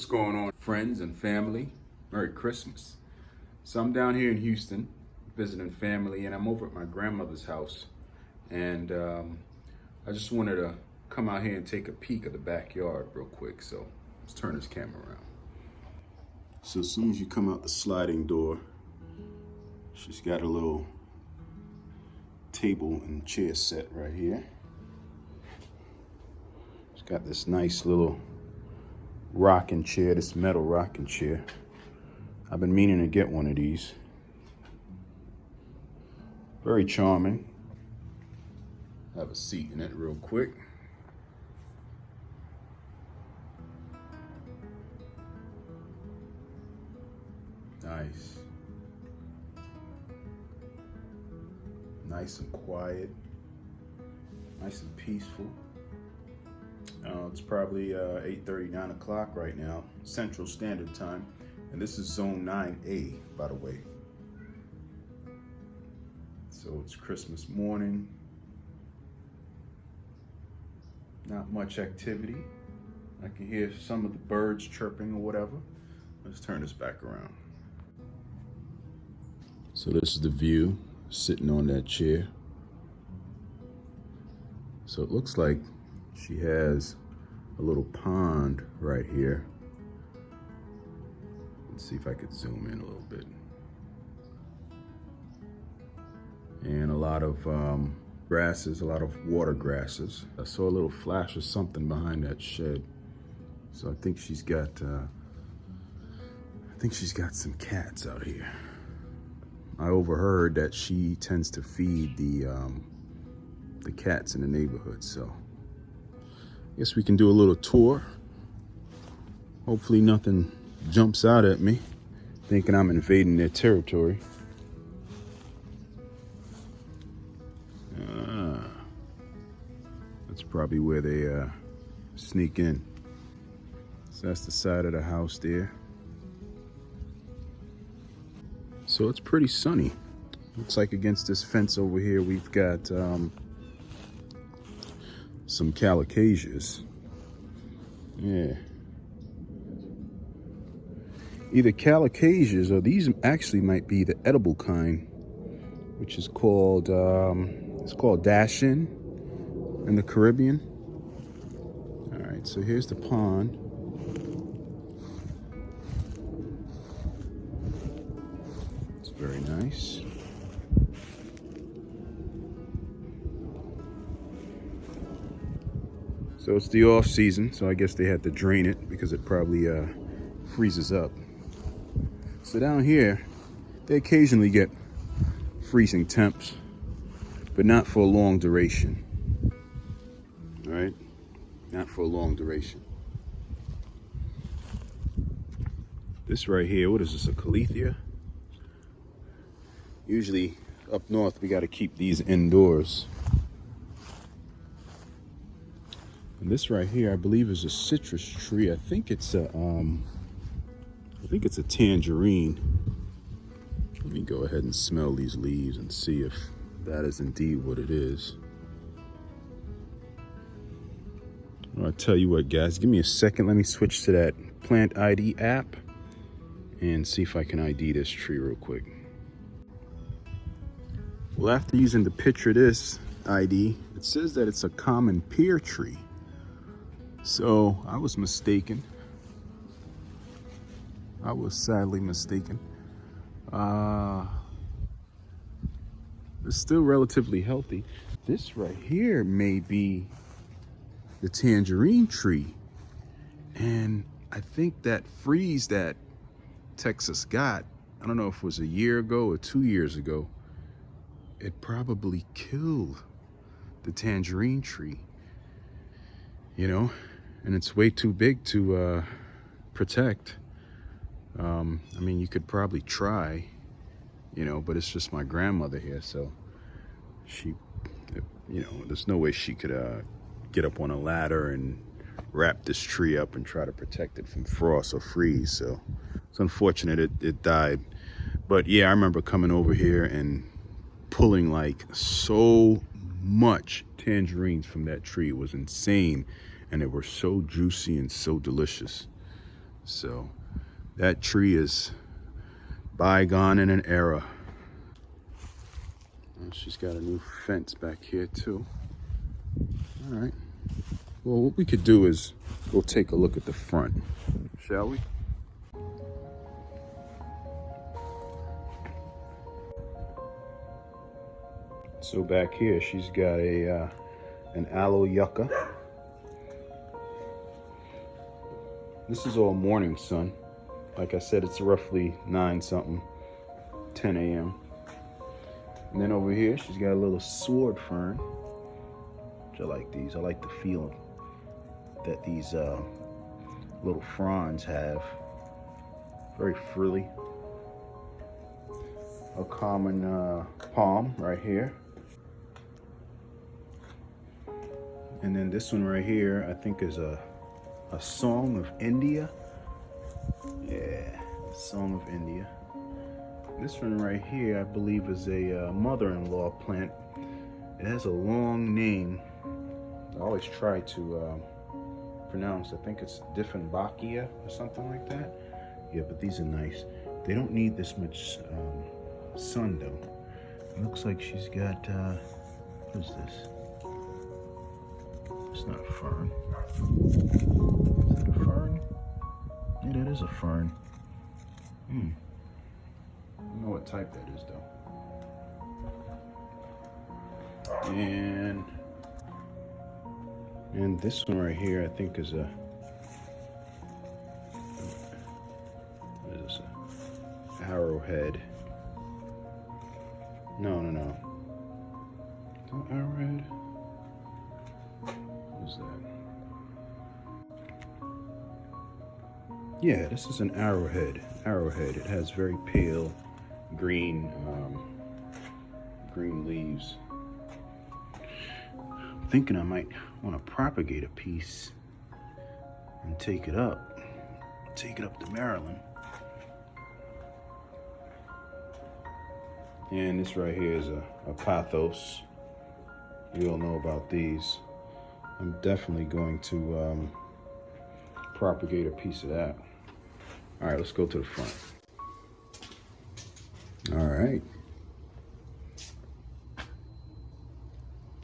What's going on, friends and family? Merry Christmas. So I'm down here in Houston visiting family, and I'm over at my grandmother's house. And I just wanted to come out here and take a peek of the backyard real quick. So let's turn this camera around. So as soon as you come out the sliding door, she's got a little table and chair set right here. She's got this nice little rocking chair, this metal rocking chair. I've been meaning to get one of these. Very charming. Have a seat in it real quick. Nice. Nice and quiet. Nice and peaceful. It's probably 8:30, 9 o'clock right now, Central Standard Time. And this is Zone 9A, by the way. So it's Christmas morning. Not much activity. I can hear some of the birds chirping or whatever. Let's turn this back around. So this is the view, sitting on that chair. So it looks like she has a little pond right here. Let's see if I could zoom in a little bit. And a lot of grasses, a lot of water grasses. I saw a little flash of something behind that shed. So I think she's got some cats out here. I overheard that she tends to feed the cats in the neighborhood, so I guess we can do a little tour. Hopefully nothing jumps out at me, thinking I'm invading their territory. That's probably where they sneak in. So that's the side of the house there. So it's pretty sunny. Looks like against this fence over here, we've got some calocasias. Yeah. Either calocasias, or these actually might be the edible kind, which is called, it's called dashin in the Caribbean. All right, so here's the pond. It's very nice. So it's the off season, so I guess they had to drain it because it probably freezes up. So down here, they occasionally get freezing temps, but not for a long duration. All right, not for a long duration. This right here, what is this, a Caletheia? Usually up north, we got to keep these indoors. And this right here, I believe, is a citrus tree. I think it's a tangerine. Let me go ahead and smell these leaves and see if that is indeed what it is. Well, I'll tell you what, guys, give me a second. Let me switch to that Plant ID app and see if I can ID this tree real quick. Well, after using the picture this ID, it says that it's a common pear tree. So I was mistaken. I was sadly mistaken. It's still relatively healthy. This right here may be the tangerine tree. And I think that freeze that Texas got, I don't know if it was a year ago or 2 years ago, it probably killed the tangerine tree, you know, and it's way too big to protect. I mean, you could probably try, you know, but it's just my grandmother here, so she, you know, there's no way she could get up on a ladder and wrap this tree up and try to protect it from frost or freeze. So it's unfortunate it died. But yeah, I remember coming over here and pulling like so much tangerines from that tree. It was insane, and they were so juicy and so delicious. So that tree is bygone in an era. And she's got a new fence back here too. All right. Well, what we could do is go take a look at the front, shall we? So back here, she's got an aloe yucca. This is all morning sun. Like I said, it's roughly 9 something, 10 a.m. And then over here, she's got a little sword fern, which I like these. I like the feeling that these little fronds have. Very frilly. A common palm right here. And then this one right here, I think is a Song of India. Yeah, Song of India. This one right here, I believe, is a mother-in-law plant. It has a long name. I always try to pronounce. I think it's Dieffenbachia or something like that. Yeah, but these are nice. They don't need this much sun though. It looks like she's got, what is this? It's not a fern. Is that a fern? Yeah, that is a fern. I don't know what type that is though. And this one right here, I think is a, what is this? Arrowhead. No. Is that arrowhead? What is that? Yeah, this is an arrowhead. It has very pale green green leaves. I'm thinking I might want to propagate a piece and take it up to Maryland. And this right here is a pathos. You all know about these. I'm definitely going to propagate a piece of that. All right, let's go to the front. All right.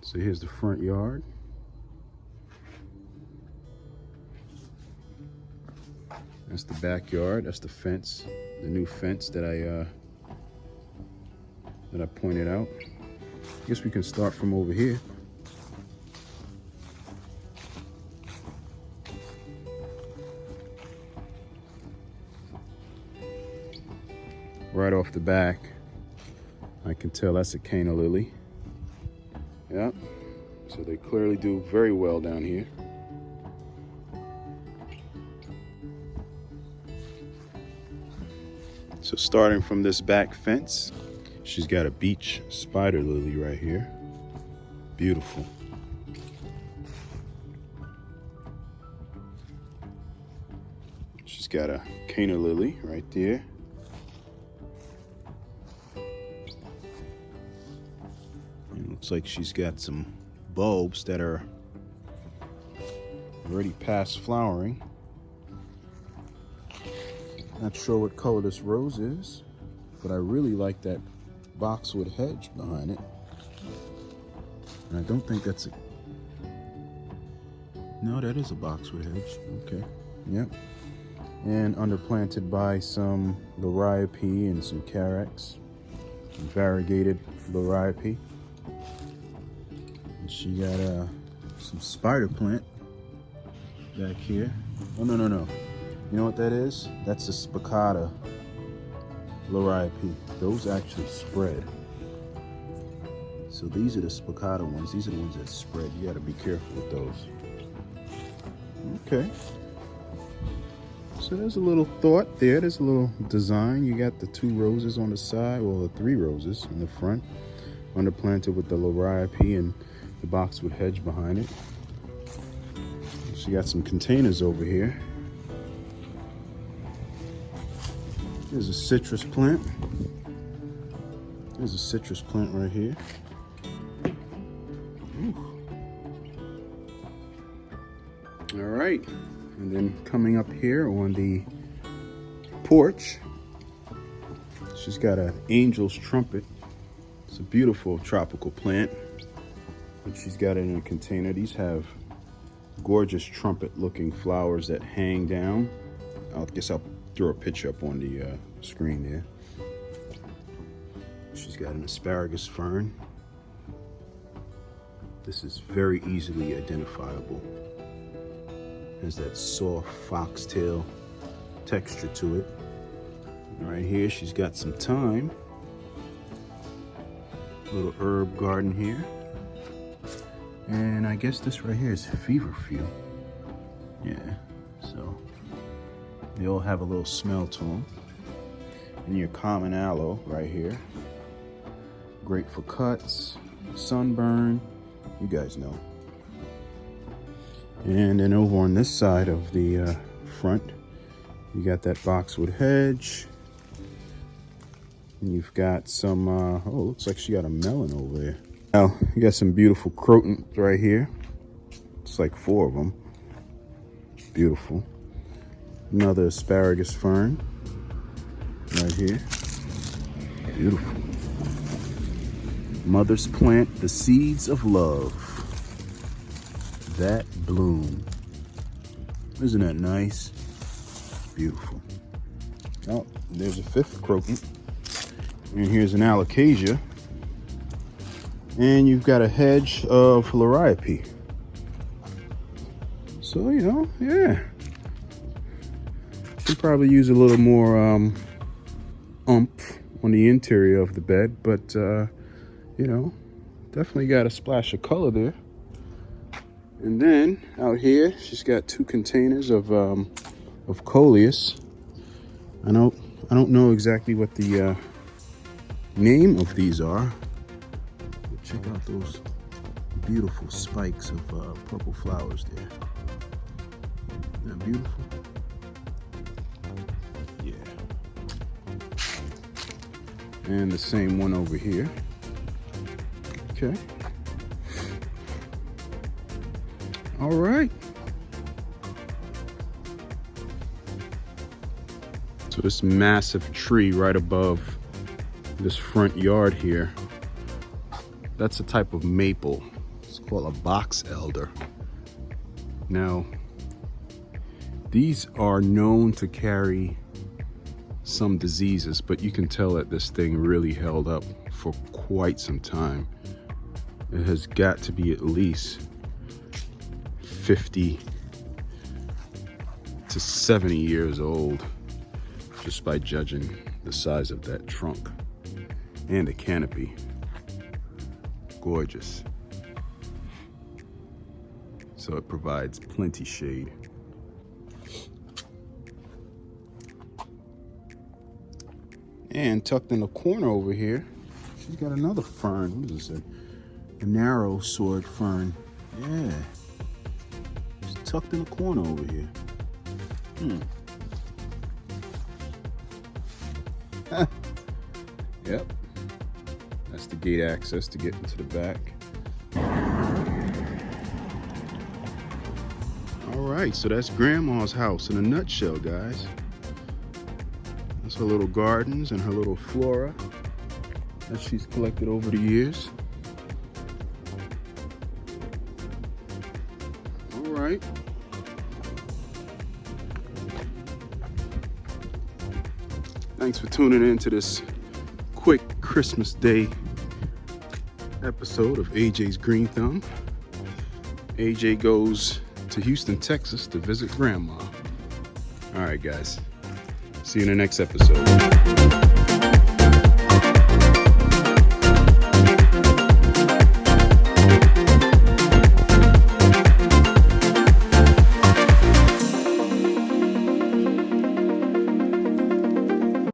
So here's the front yard. That's the backyard. That's the fence, the new fence that I pointed out. I guess we can start from over here. Right off the back, I can tell that's a canna lily. Yeah, so they clearly do very well down here. So starting from this back fence, she's got a beach spider lily right here. Beautiful. She's got a canna lily right there. Looks like she's got some bulbs that are already past flowering. Not sure what color this rose is, but I really like that boxwood hedge behind it. And I don't think that's a... No, that is a boxwood hedge. Okay, yep. And underplanted by some liriope and some carex, some variegated liriope. She got some spider plant back here. Oh, no. You know what that is? That's a spicata liriope. Those actually spread. So these are the spicata ones. These are the ones that spread. You gotta be careful with those. Okay. So there's a little thought there. There's a little design. You got the 2 roses on the side, well, the 3 roses in the front, underplanted with the liriope and the boxwood hedge behind it. She got some containers over here. There's a citrus plant. There's a citrus plant right here. Ooh. All right, And then coming up here on the porch, she's got an angel's trumpet. It's a beautiful tropical plant, and she's got it in a container. These have gorgeous trumpet looking flowers that hang down. I guess I'll throw a picture up on the screen there. She's got an asparagus fern. This is very easily identifiable. Has that soft foxtail texture to it. Right here, she's got some thyme. Little herb garden here. And I guess this right here is feverfew. Yeah, so they all have a little smell to them. And your common aloe right here. Great for cuts, sunburn, you guys know. And then over on this side of the front, you got that boxwood hedge. And you've got some, oh, looks like she got a melon over there. Now, you got some beautiful crotons right here. It's like 4 of them. Beautiful. Another asparagus fern right here. Beautiful. Mother's plant, the seeds of love that bloom. Isn't that nice? Beautiful. Oh, there's a 5th croton. And here's an alocasia. And you've got a hedge of liriope. So, you know, yeah. Could probably use a little more oomph on the interior of the bed, but you know, definitely got a splash of color there. And then out here, she's got 2 containers of coleus. I don't know exactly what the name of these are. But check out those beautiful spikes of purple flowers there. Isn't that beautiful? Yeah. And the same one over here. Okay. All right. So this massive tree right above this front yard here, that's a type of maple. It's called a box elder. Now, these are known to carry some diseases, but you can tell that this thing really held up for quite some time. It has got to be at least 50 to 70 years old, just by judging the size of that trunk and the canopy. Gorgeous. So it provides plenty shade. And tucked in the corner over here, she's got another fern. What is this? A narrow sword fern. Yeah. It's tucked in the corner over here. Yep. That's the gate access to get into the back. All right, so that's Grandma's house in a nutshell, guys. That's her little gardens and her little flora that she's collected over the years. All right. Thanks for tuning in to this quick Christmas Day episode of AJ's Green Thumb. AJ goes to Houston, Texas to visit Grandma. All right, guys. See you in the next episode.